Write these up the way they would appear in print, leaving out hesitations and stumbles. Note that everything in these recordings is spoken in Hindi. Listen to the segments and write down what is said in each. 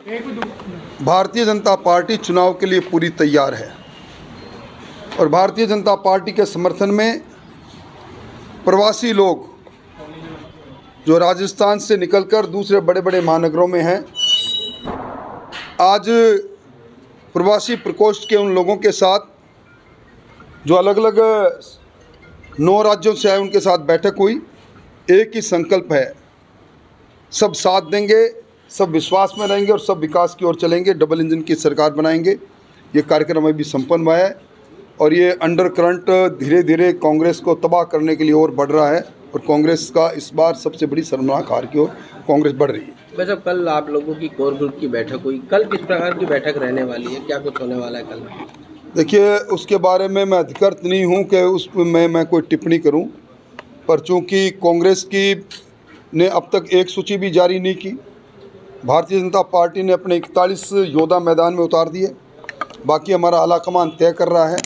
भारतीय जनता पार्टी चुनाव के लिए पूरी तैयार है और भारतीय जनता पार्टी के समर्थन में प्रवासी लोग जो राजस्थान से निकलकर दूसरे बड़े बड़े महानगरों में हैं, आज प्रवासी प्रकोष्ठ के उन लोगों के साथ जो अलग अलग 9 राज्यों से आए उनके साथ बैठक हुई। एक ही संकल्प है, सब साथ देंगे, सब विश्वास में रहेंगे और सब विकास की ओर चलेंगे, डबल इंजन की सरकार बनाएंगे। ये कार्यक्रम अभी संपन्न हुआ है और ये अंडर करंट धीरे धीरे कांग्रेस को तबाह करने के लिए और बढ़ रहा है और कांग्रेस का इस बार सबसे बड़ी शर्मनाक हार की ओर कांग्रेस बढ़ रही है। वैसे कल आप लोगों की कोर ग्रुप की बैठक हुई, कल किस प्रकार की बैठक रहने वाली है, क्या कुछ होने वाला है कल? देखिए, उसके बारे में मैं अधिकृत नहीं हूं कि उसमें मैं कोई टिप्पणी करूं, पर चूंकि कांग्रेस की ने अब तक एक सूची भी जारी नहीं की, भारतीय जनता पार्टी ने अपने 41 योद्धा मैदान में उतार दिए, बाकी हमारा आलाकमान तय कर रहा है।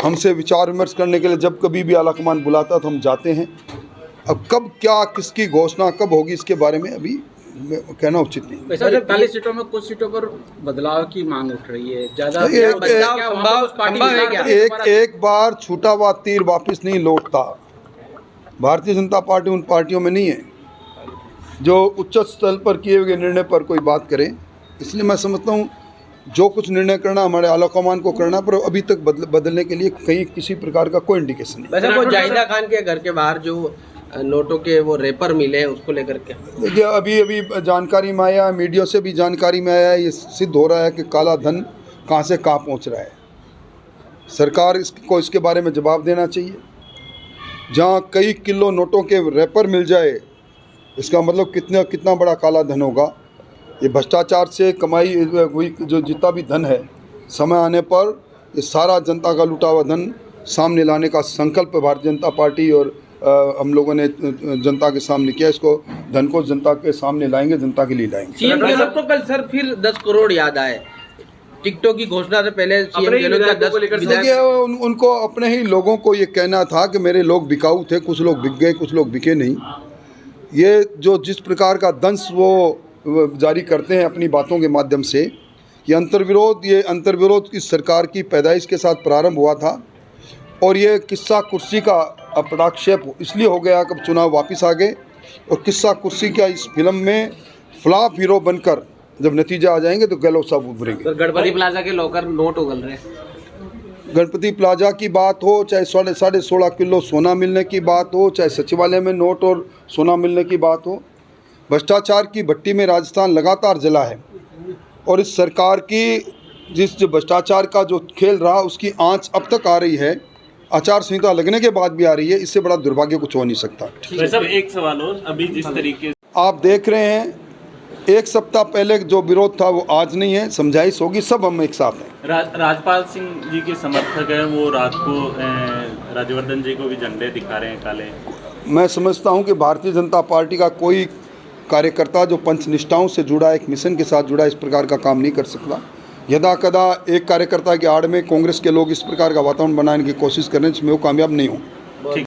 हमसे विचार विमर्श करने के लिए जब कभी भी आलाकमान बुलाता तो हम जाते हैं। अब कब क्या किसकी घोषणा कब होगी इसके बारे में अभी कहना उचित नहीं। वैसे 40 सीटों में कुछ सीटों पर बदलाव की मांग उठ रही है, ज़्यादा एक बार छूटा हुआ तीर वापस नहीं लौटता। भारतीय जनता पार्टी उन पार्टियों में नहीं है जो उच्च स्तर पर किए हुए निर्णय पर कोई बात करें। इसलिए मैं समझता हूँ जो कुछ निर्णय करना हमारे आलाकमान को करना, पर अभी तक बदलने के लिए कहीं किसी प्रकार का कोई इंडिकेशन नहीं। वैसे वो जाहिदा खान के घर के बाहर जो नोटों के वो रेपर मिले हैं उसको लेकर के देखिए, अभी जानकारी में आया, मीडिया से भी जानकारी में आया, ये सिद्ध हो रहा है कि काला धन कहाँ से कहाँ पहुँच रहा है। सरकार इसको इसके बारे में जवाब देना चाहिए। जहाँ कई किलो नोटों के रेपर मिल जाए, इसका मतलब कितना बड़ा काला धन होगा। ये भ्रष्टाचार से कमाई हुई जो जितना भी धन है, समय आने पर ये सारा जनता का लूटा हुआ धन सामने लाने का संकल्प भारतीय जनता पार्टी और हम लोगों ने जनता के सामने किया। इसको धन को जनता के सामने लाएंगे, जनता के लिए लाएंगे। सीएम गहलोत को कल सर फिर 10 करोड़ याद आए, टिकटॉक की घोषणा से पहले सीएम गहलोत का 10। देखिए, उनको अपने ही लोगों को ये कहना था कि मेरे लोग बिकाऊ थे, कुछ लोग बिक गए, कुछ लोग बिके नहीं। ये जो जिस प्रकार का दंश वो जारी करते हैं अपनी बातों के माध्यम से, ये अंतर्विरोध इस सरकार की पैदाइश के साथ प्रारंभ हुआ था और ये किस्सा कुर्सी का अपराक्षेप इसलिए हो गया कि चुनाव वापस आ गए और किस्सा कुर्सी का इस फिल्म में फ्लॉप हीरो बनकर जब नतीजा आ जाएंगे तो गहलोत साहब उभरेंगे। गणपति प्लाजा के लॉकर नोट उगल रहे हैं। गणपति प्लाजा की बात हो, चाहे 16.5 किलो सोना मिलने की बात हो, चाहे सचिवालय में नोट और सोना मिलने की बात हो, भ्रष्टाचार की भट्टी में राजस्थान लगातार जला है और इस सरकार की जो भ्रष्टाचार का जो खेल रहा उसकी आंच अब तक आ रही है, आचार संहिता लगने के बाद भी आ रही है। इससे बड़ा दुर्भाग्य कुछ हो नहीं सकता। सब एक सवाल हो, अभी जिस तरीके आप देख रहे हैं, एक सप्ताह पहले जो विरोध था वो आज नहीं है, समझाइश होगी, सब हम एक साथ हैं। राजपाल सिंह जी के समर्थक हैं, वो रात को राज्यवर्धन जी को भी झंडे दिखा रहे हैं काले। मैं समझता हूं कि भारतीय जनता पार्टी का कोई कार्यकर्ता जो पंचनिष्ठाओं से जुड़ा, एक मिशन के साथ जुड़ा, इस प्रकार का काम नहीं कर सकता। यदा कदा एक कार्यकर्ता की आड़ में कांग्रेस के लोग इस प्रकार का वातावरण बनाने की कोशिश कर रहे हैं, जिसमें वो कामयाब नहीं हों।